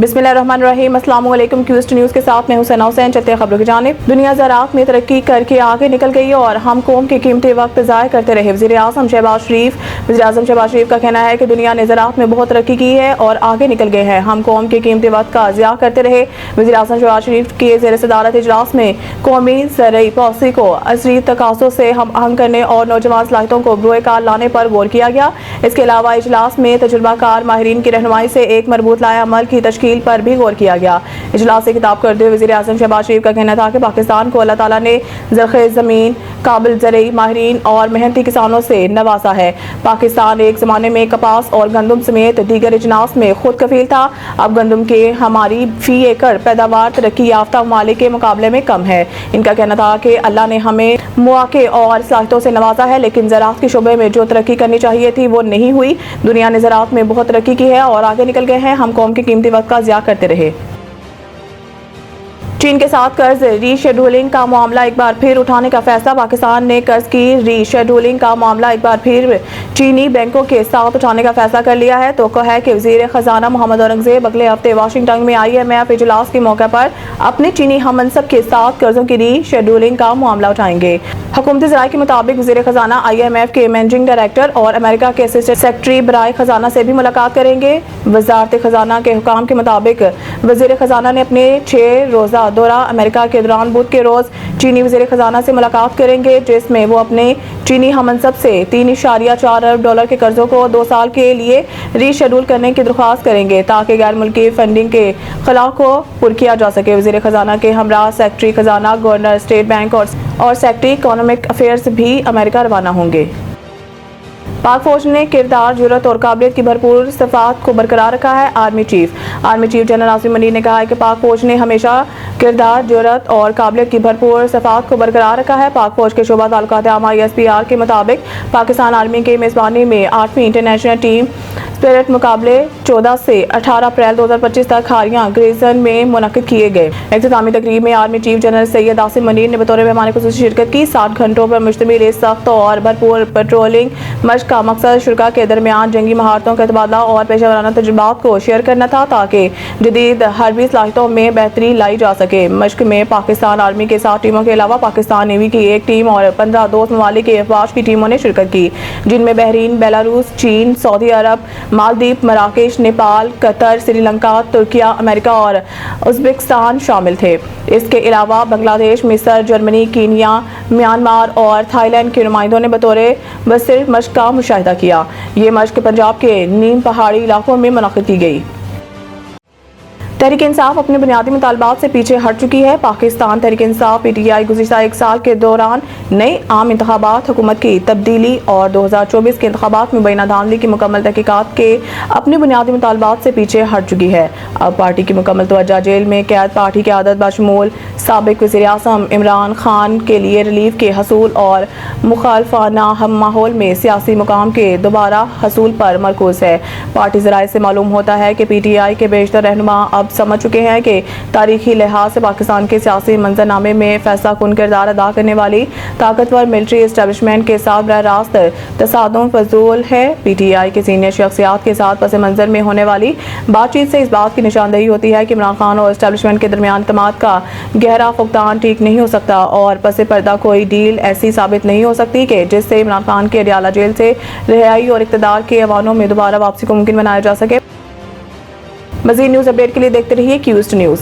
बिस्मिल्लाहिर्रहमानिर्रहीम। अस्सलाम वालेकुम। क्यूस्ट न्यूज़ के साथ मैं हुसैन हुसैन। चलते हैं खबरों की जानिब। दुनिया ज़राअत में तरक्की करके आगे निकल गई और हम कौम के कीमती वक्त ज़ाया करते रहे। वज़ीर-ए-आज़म शहबाज शरीफ का कहना है कि दुनिया ने ज़राअत में बहुत तरक्की की है और आगे निकल गए हैं। हम कौम के कीमती वक्त का ज़ाया करते रहे। वज़ीर-ए-आज़म शहबाज शरीफ के ज़ेर सदारत इजलास में कौमी ज़रई पॉलिसी को असरी तकाज़ों से हम आहंग करने और नौजवान सलाहियतों को बरोए कार लाने पर गौर किया गया। इसके अलावा इजलास में तजुर्बाकार माहिरीन की रहनुमाई से एक मरबूत लाए अमल की तश्कील पर भी गौर किया गया। इजलास से खिताब करते हुए वज़ीर-ए-आज़म शहबाज शरीफ का कहना था कि पाकिस्तान को अल्लाह ताला ने ज़रख़ेज़ ज़मीन, काबिल ज़रई माहिरीन और मेहनती किसानों से नवाजा है। पाकिस्तान एक ज़माने में कपास और गंदम समेत दीगर अजनास में खुद कफील था। अब गंदम के हमारी फी एकड़ पैदावार तरक्की याफ्ता ममालिक के मुकाबले में कम है। इनका कहना था कि अल्लाह ने हमें मौके और सलाहियतों से नवाजा है, लेकिन ज़राअत के शोबे में जो तरक्की करनी चाहिए थी वो नहीं हुई। दुनिया ने ज़राअत में बहुत तरक्की की है और आगे निकल गए हैं। हम कौम के कीमती वक्त का ज़िया करते रहे। चीन के साथ कर्ज रीशेड्यूलिंग का मामला एक बार फिर उठाने का फैसला। पाकिस्तान ने कर्ज की रीशेड्यूलिंग का मामला एक बार फिर चीनी बैंकों के साथ उठाने का फैसला कर लिया है। तो है कि वज़ीर ख़जाना मोहम्मद औरंगज़ेब अगले हफ्ते वाशिंगटन में IMF इजलास के मौके पर अपने चीनी हममनसब के साथ कर्जों की रीशेड्यूलिंग का मामला उठाएंगे। हुकूमती ज़राए के मुताबिक वज़ीर ख़जाना IMF के मैनेजिंग डायरेक्टर और अमेरिका के असिस्टेंट सेक्रेटरी बराए ख़जाना से भी मुलाकात करेंगे। वज़ारत ख़जाना के हुकाम के मुताबिक वज़ीर ख़जाना ने अपने 6 रोज़ा दौरा अमेरिका के दौरान बुध के रोज़ चीनी वज़ीर ख़जाना से मुलाकात करेंगे, जिसमें वो अपने चीनी हममनसब से $3.4 अरब के कर्जों को 2 साल के लिए रीशेड्यूल करने की दरख्वास्त करेंगे ताकि गैर मुल्की फंडिंग के खिलाफ को पुर किया जा सके। वज़ीर ख़जाना के हमरा सेक्रेटरी ख़जाना, गवर्नर स्टेट बैंक और सेक्रेटरी इकोनॉमिक अफेयर्स भी अमेरिका रवाना होंगे। पाक फौज ने किरदार, जुर्रत और काबिलियत की भरपूर सिफात को बरकरार रखा है। Army chief general Asim Munir ने कहा है कि पाक फौज ने हमेशा किरदार, जुर्रत और काबिलियत की भरपूर सिफात को बरकरार रखा है। पाक फौज के शोबा ताल्लुकात आमा ISPR के मुताबिक पाकिस्तान आर्मी के मेज़बानी में 8वीं इंटरनेशनल टीम स्पिरिट मुकाबले 14 से 18 अप्रैल 2025 तक हारियां ग्रेजन में मुनक्किद किए गए। इख्तितामी तकरीब में army chief general Syed Asim Munir ने बतौर मेहमान खुसूसी शिरकत की। 60 घंटों पर मुश्तमिल इस सख्त और भरपूर पेट्रोलिंग मश्क का मकसद शुरा के दरमियान जंगी महारतों का तबादला और पेशेवराना तजुर्बात को शेयर करना था ताकि जदीद हर्बी सलाहियतों में बेहतरी लाई जा सके। मश्क में पाकिस्तान आर्मी के 7 टीमों के अलावा पाकिस्तान नेवी की एक टीम और 15 दोस्त ममालिक के अफवाज की टीमों ने शिरकत की, जिनमें बहरीन, बेलारूस, चीन, सऊदी अरब, Maldives, Marrakesh, Nepal, Qatar, Sri Lanka, Turkiye, America और उज़्बेकिस्तान शामिल थे। इसके अलावा बांग्लादेश, मिस्र, जर्मनी, कीनिया, म्यांमार और थाईलैंड के नुमाइंदों ने बतौर बसर मश्क का मुशाहिदा किया। ये मश्क पंजाब के नीम पहाड़ी इलाकों में मुनक्किद की गई। तहरीक इंसाफ अपने बुनियादी मुतालबात से पीछे हट चुकी है। पाकिस्तान तहरीक इंसाफ PTI गुज़िश्ता 1 साल के दौरान नए आम इंतखाबात, हुकूमत की तब्दीली और 2024 के इंतखाबात में बैना धांधली की मुकम्मल तहकीकात के अपने बुनियादी मुतालबात से पीछे हट चुकी है। अब पार्टी की मुकम्मल तवज्जो जेल में कैद पार्टी के आदत बशमूल साबिक वज़ीर-ए-आज़म इमरान खान के लिए रिलीफ के हसूल और मुखालफाना हम माहौल में सियासी मुकाम के दोबारा हसूल पर मरकूज़ है। पार्टी ज़राए से मालूम होता है कि PTI के बेशतर रहनुमा अब समझ चुके हैं कि तारीखी लिहाज से पाकिस्तान के सियासी मंजरनामे में फैसला कुन किरदार अदा करने वाली ताकतवर मिलिट्री इस्टेब्लिशमेंट के साथ बराह रास्त तसादुम फजूल है। PTI के सीनियर शख्सियात के साथ पस मंजर में होने वाली बातचीत से इस बात की निशानदेही होती है कि इमरान खान और इस्टेब्लिशमेंट के दरमियान एतमाद का गहरा फुकदान ठीक नहीं हो सकता और पस पर्दा कोई डील ऐसी साबित नहीं हो सकती कि जिससे इमरान खान के अडियाला जेल से रिहाई और इक़्तिदार के ऐवानों में दोबारा वापसी को मुमकिन बनाया जा सके। मज़ीद न्यूज़ अपडेट के लिए देखते रहिए क्यूस्ट न्यूज़।